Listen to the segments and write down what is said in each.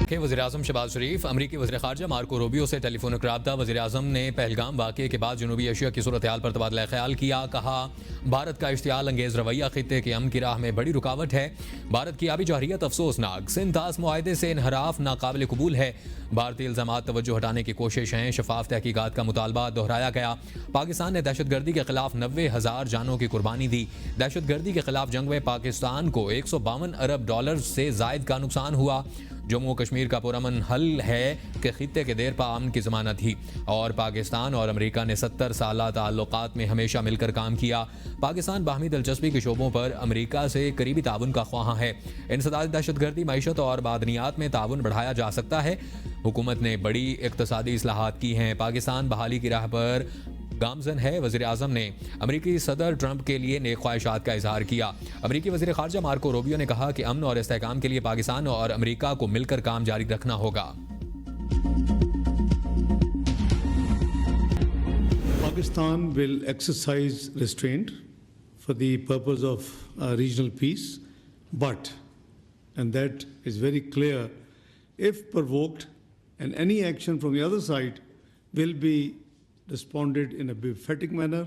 के वज़ीर-ए-आज़म शहबाज शरीफ अमरीकी वज़ीर ख़ारजा मार्को रूबियो से टेलीफोनिक राब्ता। वज़ीर-ए-आज़म ने पहलगाम वाक़ये के बाद जनूबी एशिया की सूरत हाल पर तबादला ख्याल किया। कहा, भारत का इश्तियाल अंगेज़ रवैया खित्ते के अमन की राह में बड़ी रुकावट है। भारत की आबी जौहरियत अफसोसनाक, सिंध-तास मुआहदे से इनहराफ नाकाबिल कबूल है। भारतीय इल्ज़ामात तवज्जो हटाने की कोशिश हैं। शफाफ तहकीकात का मुतालबा दोहराया गया। पाकिस्तान ने दहशतगर्दी के खिलाफ 90,000 जानों की कुर्बानी दी। दहशतगर्दी के खिलाफ जंग में पाकिस्तान को $152 अरब से जायद का नुकसान हुआ। जम्मू कश्मीर का पुरअमन हल है कि खित्ते के देर पा अमन की जमानत थी और पाकिस्तान और अमेरिका ने 70 साला ताल्लुकात में हमेशा मिलकर काम किया। पाकिस्तान बाहमी दिलचस्पी के शोबों पर अमेरिका से करीबी ताउन का ख्वाहां है। इंसदाद दहशतगर्दी, मईशत और मादनियात में ताउन बढ़ाया जा सकता है। हुकूमत ने बड़ी इक़्तिसादी इस्लाहात की हैं। पाकिस्तान बहाली की राह पर गामजन है। वज़ीर-ए-आज़म ने अमेरिकी सदर ट्रंप के लिए नेक ख्वाहिशात का इजहार किया। अमेरिकी वज़ीर ख़ारजा मार्को रूबियो ने कहा कि अमन और इस्तेहकाम के लिए पाकिस्तान और अमेरिका को मिलकर काम जारी रखना होगा। Pakistan will exercise restraint for the purpose of regional peace, but, and that is very clear, if provoked, and any action from the other side will be responded in a emphatic manner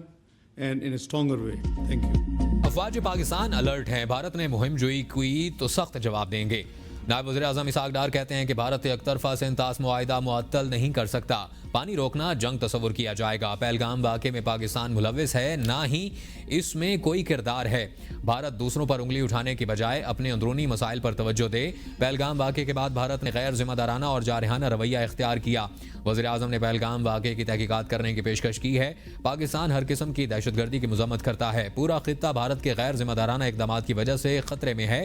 and in a stronger way. Thank you. अफवाज Pakistan alert हैं। भारत ने मुहिम जुई की तो सख्त जवाब देंगे। नायब वज़ीर-ए-आज़म इसहाक डार कहते हैं कि भारत एक तरफा सिंध-तास मुआहिदा मुअत्तल नहीं कर सकता। पानी रोकना जंग तस्वुर किया जाएगा। पहलगाम वाक़े में पाकिस्तान मुलव्विस है, ना ही इसमें कोई किरदार है। भारत दूसरों पर उंगली उठाने की बजाय अपने अंदरूनी मसाइल पर तवज्जो दे। पहलगाम वाक़े के बाद भारत ने गैर जिम्मेदाराना और जारहाना रवैया इख्तियार किया। वज़ीर-ए-आज़म ने पहलगाम वाक़े की तहकीकात करने की पेशकश की है। पाकिस्तान हर किस्म की दहशतगर्दी की मज़म्मत करता है। पूरा खित्ता भारत के गैर जिम्मेदाराना इक़दामात की वजह से ख़तरे में है।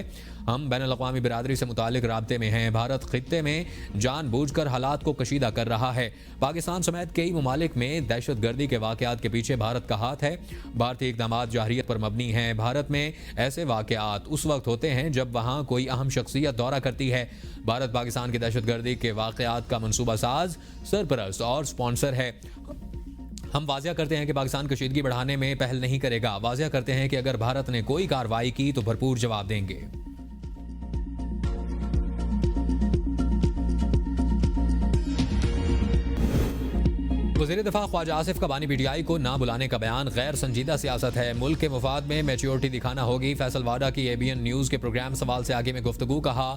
हम बैनुल-अक़वामी बिरादरी से मुताल्लिक़ राब्ते में हैं। भारत खित्ते में जानबूझकर हालात को कशीदा कर रहा है। पाकिस्तान समेत कई ममालिक में दहशतगर्दी के वाक़यात के पीछे भारत का हाथ है। भारतीय इक़दामात जाहिरियत पर मबनी हैं। भारत में ऐसे वाक़यात उस वक्त होते हैं जब वहाँ कोई अहम शख्सियत दौरा करती है। भारत पाकिस्तान की दहशतगर्दी के वाक़यात का मनसूबा साज, सरपरस्त और स्पॉन्सर है। हम वाज़िया करते हैं कि पाकिस्तान कशीदगी बढ़ाने में पहल नहीं करेगा। वाज़िया करते हैं कि अगर भारत ने कोई कार्रवाई की तो भरपूर जवाब देंगे। वज़ीर दिफा ख्वाजा आसिफ का बानी पीटीआई को ना बुलाने का बयान गैर संजीदा सियासत है। मुल्क के मुफाद में मैच्योरिटी दिखाना होगी। फैसल वाडा की एबीएन न्यूज़ के प्रोग्राम सवाल से आगे में गुफ्तगू। कहा,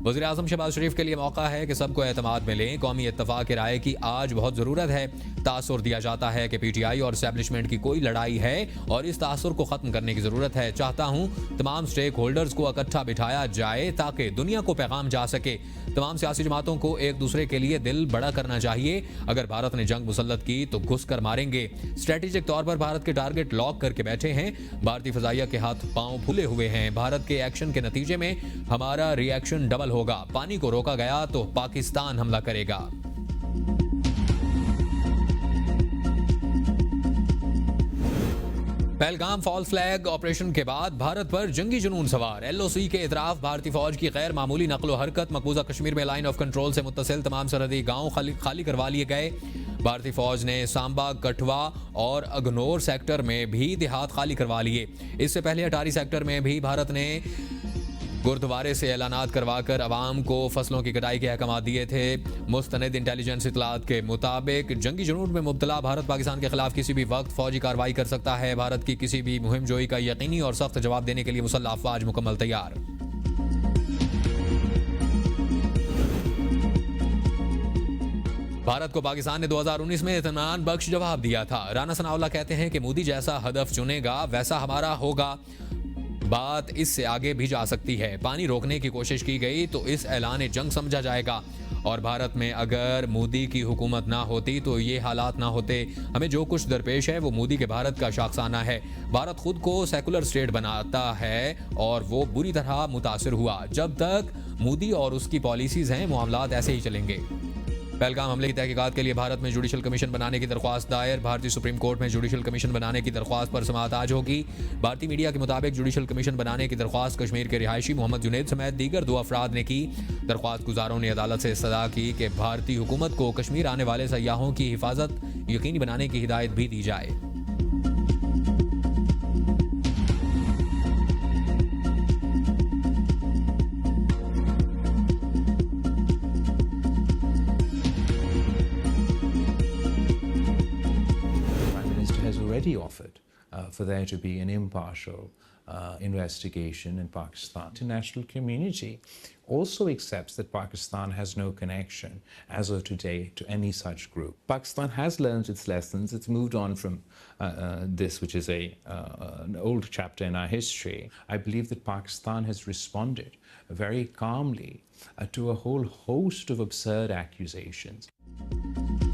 वज़ीर-ए-आज़म शहबाज शरीफ के लिए मौका है कि सबको एतमाद में लें। कौमी इत्तफाक की राय की आज बहुत ज़रूरत है। तासुर दिया जाता है कि पीटीआई और एस्टैब्लिशमेंट की कोई लड़ाई है और इस तासुर को ख़त्म करने की ज़रूरत है। चाहता हूँ तमाम स्टेक होल्डर्स को इकट्ठा बिठाया जाए ताकि दुनिया को पैगाम जा सके। तमाम सियासी जमातों को एक दूसरे के लिए दिल बड़ा करना चाहिए। अगर भारत ने जंग मुसल्लत की तो घुस कर मारेंगे। स्ट्रेटेजिक तौर पर भारत के टारगेट लॉक करके बैठे हैं। भारतीय फजाइया के हाथ पांव फूले हुए हैं। भारत के एक्शन के नतीजे में हमारा रिएक्शन डबल होगा। पानी को रोका गया तो पाकिस्तान हमला करेगा। पहलगाम फॉल्स फ्लैग ऑपरेशन के बाद भारत पर जंगी जुनून सवार। एलओसी के इतराफ भारतीय फौज की गैर मामूली नकलो हरकत। मकबूजा कश्मीर में लाइन ऑफ कंट्रोल से मुत्तसिल तमाम सरहदी गांव खाली करवा लिए गए। भारतीय फौज ने सांबा, कठवा और अगनोर सेक्टर में भी देहात खाली करवा लिए। इससे पहले अटारी सेक्टर में भी भारत ने गुरुद्वारे से ऐलानात करवाकर अवाम को फसलों की कटाई के अहकाम दिए थे। मुस्तनद इंटेलिजेंस इतलात के मुताबिक जंगी जुनून में मुब्तला भारत पाकिस्तान के खिलाफ किसी भी वक्त फौजी कार्रवाई कर सकता है। भारत की किसी भी मुहिम जोई का यकीनी और सख्त जवाब देने के लिए मुसल्लह अफवाज मुकम्मल तैयार। भारत को पाकिस्तान ने 2019 में इत्मीनान बख्श जवाब दिया था। राना सनाउल्लाह कहते हैं कि मोदी जैसा हदफ चुनेगा वैसा हमारा होगा। बात इससे आगे भी जा सकती है। पानी रोकने की कोशिश की गई तो इस ऐलान जंग समझा जाएगा और भारत में अगर मोदी की हुकूमत ना होती तो ये हालात ना होते। हमें जो कुछ दरपेश है वो मोदी के भारत का शाखसाना है। भारत खुद को सेकुलर स्टेट बनाता है और वो बुरी तरह मुतासिर हुआ। जब तक मोदी और उसकी पॉलिसीज हैं मामलात ऐसे ही चलेंगे। पहलगाम हमले की तहकीकात के लिए भारत में जुडिशल कमीशन बनाने की दरख्वास्त दायर। भारतीय सुप्रीम कोर्ट में जुडिशल कमीशन बनाने की दरख्वास्त पर समाअत आज होगी। भारतीय मीडिया के मुताबिक जुडिशल कमीशन बनाने की दरख्वास्त कश्मीर के रिहायशी मोहम्मद जुनैद समेत दीगर 2 अफराद ने की। दरख्वास्त गुजारों ने अदालत से इस्तदा की कि भारतीय हुकूमत को कश्मीर आने वाले सयाहों की हिफाजत यकीनी बनाने की हिदायत भी दी जाए। ready offered for there to be an impartial investigation in Pakistan. The international community also accepts that Pakistan has no connection as of today to any such group. Pakistan has learned its lessons. It's moved on from this, which is an old chapter in our history. I believe that Pakistan has responded very calmly to a whole host of absurd accusations.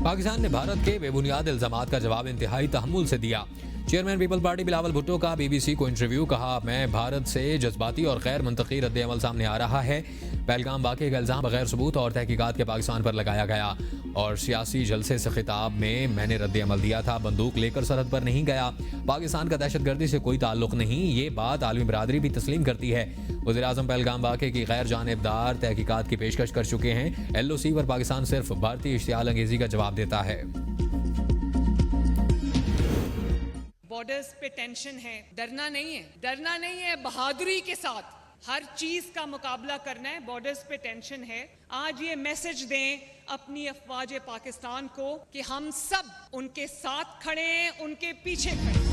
Pakistan ने भारत के बेबुनियाद इल्जामात का जवाब इंतहाई तहम्मुल से दिया। Chairman people party Bilawal Bhutto का BBC को इंटरव्यू, कहा मैं भारत से जज्बाती और गैर मंतकी रद्द-ए-अमल सामने आ रहा है। पहलगाम वाक़े का इल्ज़ाम बगैर सबूत और तहकीकात के पाकिस्तान पर लगाया गया और सियासी जलसे से खिताब में मैंने रद्द-ए-अमल दिया था, बंदूक लेकर सरहद पर नहीं गया। पाकिस्तान का दहशतगर्दी से कोई ताल्लुक नहीं, ये बात आलमी बरादरी भी तस्लीम करती है। वज़ीर-ए-आज़म पहलगाम वाक़े की गैर जानिबदार तहकीकात की पेशकश कर चुके हैं। LOC पर पाकिस्तान सिर्फ भारतीय इश्तियाल अंगेज़ी का जवाब देता है। बॉर्डर्स पे टेंशन है, डरना नहीं है, बहादुरी के साथ हर चीज का मुकाबला करना है। बॉर्डर्स पे टेंशन है, आज ये मैसेज दें अपनी अफवाज पाकिस्तान को कि हम सब उनके साथ खड़े हैं, उनके पीछे खड़े हैं।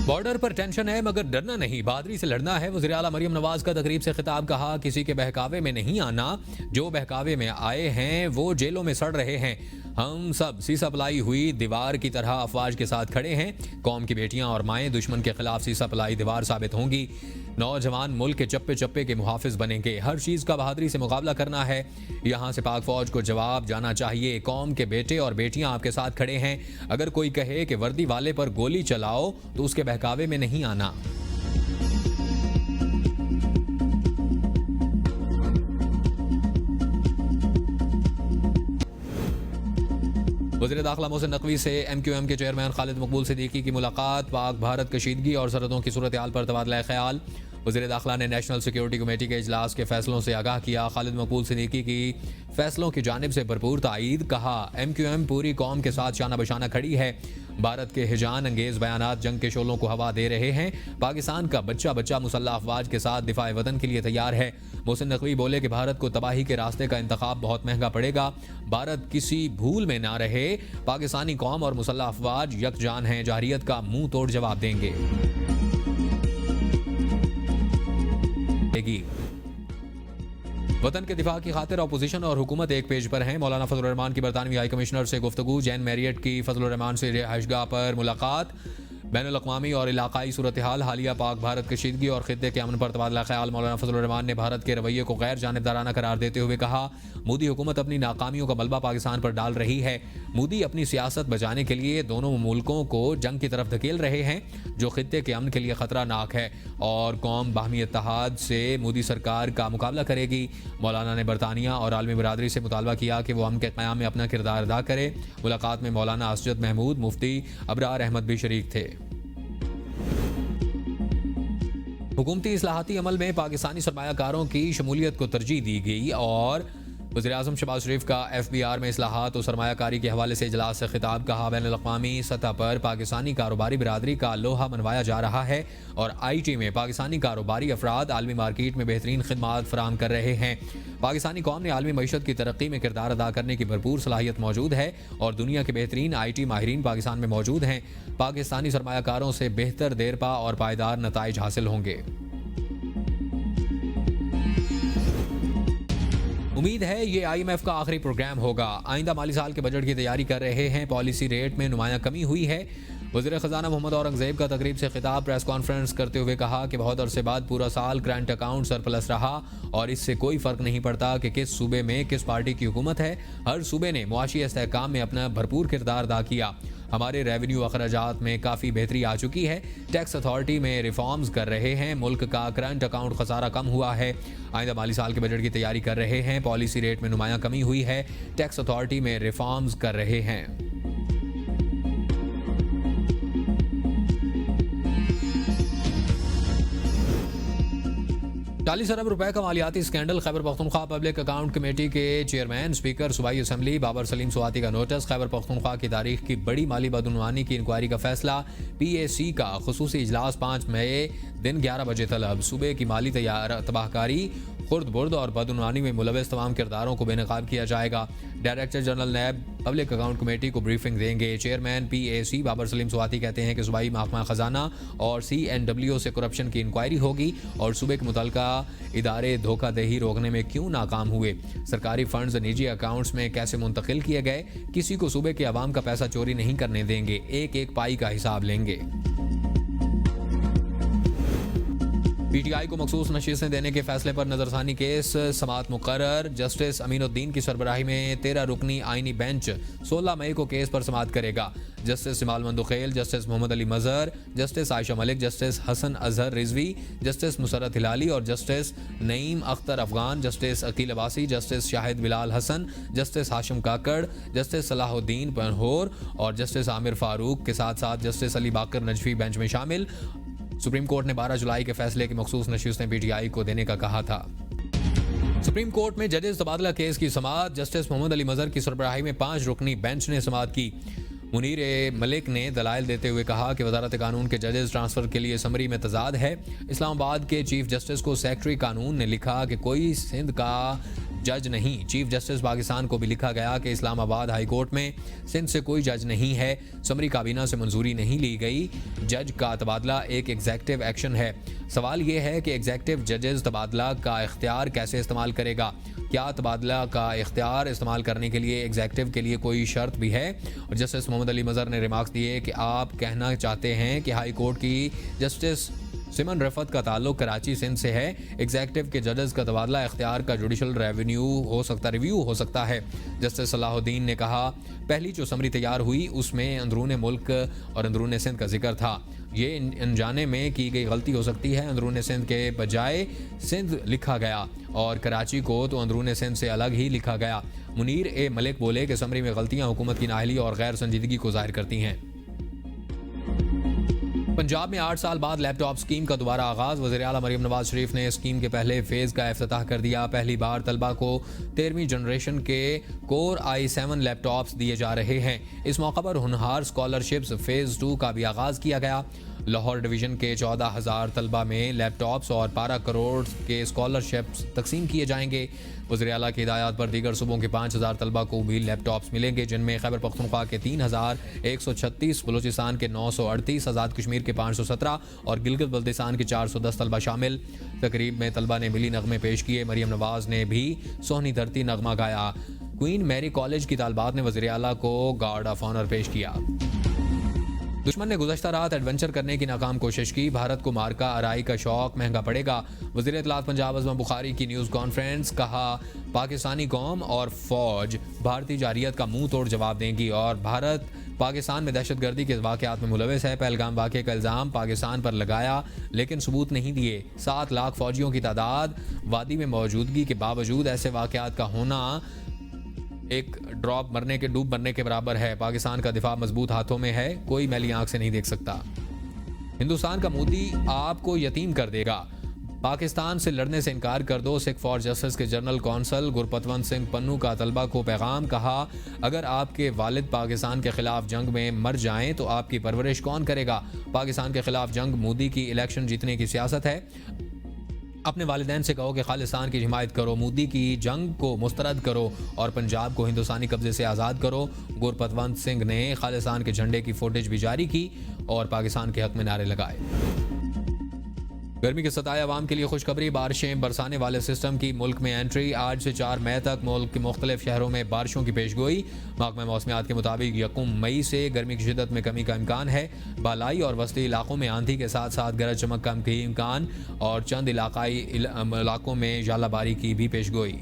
बॉर्डर पर टेंशन है मगर डरना नहीं, बहादुरी से लड़ना है। वज़ीर आला मरियम नवाज का तकरीब से खिताब, कहा किसी के बहकावे में नहीं आना, जो बहकावे में आए हैं वो जेलों में सड़ रहे हैं। हम सब सीसा पलाई हुई दीवार की तरह अफवाज के साथ खड़े हैं। कौम की बेटियां और माएँ दुश्मन के खिलाफ सीसा पलाई दीवार साबित होंगी। नौजवान मुल्क के चप्पे चप्पे के मुहाफिज बनेंगे। हर चीज़ का बहादुरी से मुकाबला करना है। यहाँ से पाक फौज को जवाब जाना चाहिए। कौम के बेटे और बेटियां आपके साथ खड़े हैं। अगर कोई कहे कि वर्दी वाले पर गोली चलाओ तो उसके बहकावे में नहीं आना। वज़ीर दाखिला मोहसिन नकवी से MQM के चेयरमैन खालिद मकबूल सिद्दीकी की मुलाकात, पाक भारत कशीदगी और सरहदों की सूरत हाल पर तबादला ख्याल। वज़ीर दाखिला ने नेशनल सिक्योरिटी कमेटी के इजलास के फैसलों से आगाह किया। खालिद मकबूल सिद्दीकी की फैसलों की जानिब से भरपूर तायीद, कहा MQM पूरी कौम के साथ शाना बशाना खड़ी है। भारत के हिजान अंगेज बयानात जंग के शोलों को हवा दे रहे हैं। पाकिस्तान का बच्चा बच्चा मुसल्लह अफवाज के साथ दिफा वतन के लिए तैयार है। मोहसिन नकवी बोले कि भारत को तबाही के रास्ते का इंतखाब बहुत महंगा पड़ेगा। भारत किसी भूल में ना रहे। पाकिस्तानी कौम और मुसल्लह अफवाज यकजान हैं, जाहिरियत का मुंह तोड़ जवाब देंगे। वतन के दिफा की खातिर अपोजिशन और हुकूमत एक पेज पर हैं। मौलाना फजल रहमान की बरतानवी हाई कमिश्नर से गुफ्तगू, जैन मैरियट की फजल रहमान से रिहाइशगाह पर मुलाकात, बैनुल अक़वामी और इलाकाई सूरत हाल, हालिया पाक भारत कशीदगी और खित्ते के अमन पर तबादला ख्याल। मौलाना फजल रहमान ने भारत के रवैये को गैर जानिबदाराना करार देते हुए कहा, मोदी हुकूमत अपनी नाकामियों का मलबा पाकिस्तान पर डाल रही है। मोदी अपनी सियासत बचाने के लिए दोनों मुल्कों को जंग की तरफ धकेल रहे हैं, जो खित्ते के अमन के लिए खतरानाक है और कौम बाहमी इत्तेहाद से मोदी सरकार का मुकाबला करेगी। मौलाना ने बरतानिया और आलमी बरादरी से मुतालबा किया कि वो अमन के क़याम में अपना किरदार अदा करे। मुलाकात में मौलाना असजद महमूद, मुफ्ती अबरार अहमद भी शरीक थे। हुकूमती इस्लाहाती अमल में पाकिस्तानी सरमायाकारों की शमूलियत को तरजीह दी गई और वज़ीर-ए-आज़म शहबाज शरीफ का FBR में इस्लाहात और सरमायाकारी के हवाले से इजलास से खिताब, कहा बैनुल-अक़वामी सतह पर पाकिस्तानी कारोबारी बिरादरी का लोहा मनवाया जा रहा है और IT में पाकिस्तानी कारोबारी अफराद आलमी मार्केट में बेहतरीन खिदमात फराहम कर रहे हैं। पाकिस्तानी कौम ने आलमी मईशत की तरक्की में किरदार अदा करने की भरपूर सलाहियत मौजूद है और दुनिया के बेहतरीन IT माहिरीन पाकिस्तान में मौजूद हैं। पाकिस्तानी सरमायाकारों से बेहतर, देरपा और पायदार नताइज हासिल होंगे। उम्मीद है ये IMF का आखिरी प्रोग्राम होगा। आइंदा माली साल के बजट की तैयारी कर रहे हैं। पॉलिसी रेट में नुमाया कमी हुई है। वज़ीर ख़जाना मोहम्मद औरंगज़ेब का तकरीब से खिताब, प्रेस कॉन्फ्रेंस करते हुए कहा कि बहुत अरसे बाद पूरा साल करंट अकाउंट सरप्लस रहा और इससे कोई फ़र्क नहीं पड़ता कि किस सूबे में किस पार्टी की हुकूमत है। हर सूबे ने मुआशी इस्तेहकाम में अपना भरपूर किरदार अदा किया। हमारे रेवेन्यू अखराजात में काफ़ी बेहतरी आ चुकी है। टैक्स अथॉरिटी में रिफॉर्म्स कर रहे हैं। मुल्क का करंट अकाउंट खसारा कम हुआ है। आइंदा माली साल के बजट की तैयारी कर रहे हैं। पॉलिसी रेट में नुमाया कमी हुई है। टैक्स अथॉरिटी में रिफॉर्म्स कर रहे हैं। 40 अरब रुपए का मालियाती scandal, Khyber Pakhtunkhwa public account committee के चेयरमैन स्पीकर सूबाई असम्बली बाबर सलीम स्वाति का नोटिस, खैबर पख्तूनख्वा की तारीख की बड़ी माली बदउनवानी की इंक्वायरी का फैसला। PAC का खुसूसी इजलास 5 मई दिन 11 बजे तलब। सूबे की माली तबाहकारी खुर्द बुर्द और बदउनवानी में मुलविस तमाम किरदारों को बेनकाब किया जाएगा। डायरेक्टर जनरल नैब पब्लिक अकाउंट कमेटी को ब्रीफिंग देंगे। चेयरमैन PAC बाबर सलीम स्वाति कहते हैं कि सूबाई महकमा खजाना और CNWO से करप्शन की इंक्वायरी होगी और सूबे के मुतल्लिका इदारे धोखाधही रोकने में क्यों नाकाम हुए, सरकारी फंड्स निजी अकाउंट्स में कैसे मुंतकिल किए गए, किसी को सूबे के अवाम का पैसा चोरी नहीं करने देंगे, एक एक पाई का हिसाब लेंगे। PTI को मखसूस नशीसें देने के फैसले पर नजरसानी केस समाअत मुकर्रर। जस्टिस अमीनुद्दीन की सरबराही में 13 रुकनी आईनी बेंच 16 मई को केस पर समाअत करेगा। Justice Jamal Mandokhel, justice Muhammad Ali Mazhar, justice Ayesha Malik, justice Hasan Azhar Rizvi, justice Musarrat Hilali और justice Naeem Akhtar Afghan, justice Aqeel Abbasi, justice Shahid Bilal Hasan, justice Hashim Kakar, justice Salahuddin Panhwar और जस्टिस आमिर फारूक के साथ साथ जस्टिस अली बाकर नजफी बेंच में शामिल। सुप्रीम कोर्ट ने 12 जुलाई के फैसले की मखसूस नशीसें PTI को देने का कहा था। सुप्रीम कोर्ट में जजेस तबादला केस की समाअत। जस्टिस मोहम्मद अली मजहर की सरबराही में 5 रुकनी बेंच ने समाअत की। मुनीर ए मलिक ने दलाइल देते हुए कहा कि वजारत कानून के जजेस ट्रांसफर के लिए समरी में तजाद है। इस्लामाबाद के चीफ जस्टिस को सेक्रेटरी कानून ने लिखा कि कोई सिंध का जज नहीं। चीफ जस्टिस पाकिस्तान को भी लिखा गया कि इस्लामाबाद हाई कोर्ट में सिंध से कोई जज नहीं है। समरी काबीना से मंजूरी नहीं ली गई। जज का तबादला एक एग्जेक्टिव एक्शन है। सवाल यह है कि एग्जेक्टिव जजेस तबादला का इख्तियार कैसे इस्तेमाल करेगा। क्या तबादला का इख्तियार इस्तेमाल करने के लिए एग्जेक्टिव के लिए कोई शर्त भी है। और जस्टिस मोहम्मद अली मजहर ने रिमार्क्स दिए कि आप कहना चाहते हैं कि हाई कोर्ट की जस्टिस सिमन रफत का ताल्लुक कराची सिंध से है। एग्जेक्टिव के जजेस का तबादला इख्तियार का जुडिशल रिव्यू हो सकता है। जस्टिस सलाहुद्दीन ने कहा पहली जो समरी तैयार हुई उसमें अंदरून मुल्क और अंदरून सिंध का जिक्र था। ये अनजाने में की गई गलती हो सकती है। अंदरून सिंध के बजाय सिंध लिखा गया और कराची को तो अंदरून सिंध से अलग ही लिखा गया। मुनीर ए मलिक बोले कि समरी में गलतियां हुकूमत की नाअहली और गैर संजीदगी को जाहिर करती हैं। पंजाब में 8 साल बाद लैपटॉप स्कीम का दोबारा आगाज। वज़ीर आला मरियम नवाज शरीफ ने स्कीम के पहले फेज का इफ्तिताह कर दिया। पहली बार तलबा को 13वीं जनरेशन के कोर i7 लैपटॉप्स दिए जा रहे हैं। इस मौका पर हुनहार स्कॉलरशिप्स फेज 2 का भी आगाज किया गया। लाहौर डिवीजन के 14,000 तलबा में लैपटॉप्स और 12 करोड़ के स्कॉलरशिप्स तकसीम किए जाएंगे। वज़ीर आला की हिदायत पर दीगर सूबों के 5,000 तलबा को भी लैपटॉप्स मिलेंगे, जिनमें खैबर पख्तूनख्वा के 3,136, बलूचिस्तान के 938, आज़ाद कश्मीर के 517 और गिलगित बल्तिस्तान के 410 तलबा शामिल। तकरीब में तलबा ने मिली नगमे पेश किए। मरियम नवाज ने भी सोहनी धरती नगमा गाया। क्वीन मैरी कॉलेज की तालबात ने वज़ीर आला को गार्ड ऑफ ऑनर पेश किया। दुश्मन ने गुज़श्ता रात एडवेंचर करने की नाकाम कोशिश की। भारत को मार्का आराई का शौक महंगा पड़ेगा। वज़ीर इत्तलात पंजाब अज़मा बुखारी की न्यूज़ कॉन्फ्रेंस। कहा पाकिस्तानी कौम और फौज भारतीय जारियत का मुंह तोड़ जवाब देंगी और भारत पाकिस्तान में दहशतगर्दी के वाक़यात में मुलविस है। पहलगाम वाक़े का इल्ज़ाम पाकिस्तान पर लगाया लेकिन सबूत नहीं दिए। 7 लाख फौजियों की तादाद वादी में मौजूदगी के बावजूद ऐसे वाक़यात का होना एक डूब मरने के बराबर है। पाकिस्तान का दिफा मजबूत हाथों में है, कोई मैली आंख से नहीं देख सकता। हिंदुस्तान का मोदी आपको यतीम कर देगा। पाकिस्तान से लड़ने से इनकार कर दो। सिख फॉर जस्टिस के जनरल कौंसल गुरपतवंत सिंह पन्नू का तलबा को पैगाम। कहा अगर आपके वालिद पाकिस्तान के खिलाफ जंग में मर जाएं तो आपकी परवरिश कौन करेगा। पाकिस्तान के खिलाफ जंग मोदी की इलेक्शन जीतने की सियासत है। अपने वालिदैन से कहो कि खालिस्तान की हिमायत करो, मोदी की जंग को मुस्तरद करो और पंजाब को हिंदुस्तानी कब्जे से आज़ाद करो। गुरपतवंत सिंह ने खालिस्तान के झंडे की फुटेज भी जारी की और पाकिस्तान के हक में नारे लगाए। गर्मी के सताए अवाम के लिए खुशखबरी। बारिशें बरसाने वाले सिस्टम की मुल्क में एंट्री। आज से 4 मई तक मुल्क के मुख्तलिफ शहरों में बारिशों की पेशगोई। महकमा मौसमियात के मुताबिक 1 मई से गर्मी की शिद्दत में कमी का इम्कान है। बालाई और वस्ती इलाकों में आंधी के साथ साथ गरज चमक का इम्कान और चंद इलाकों में जालाबारी की भी पेशगोई।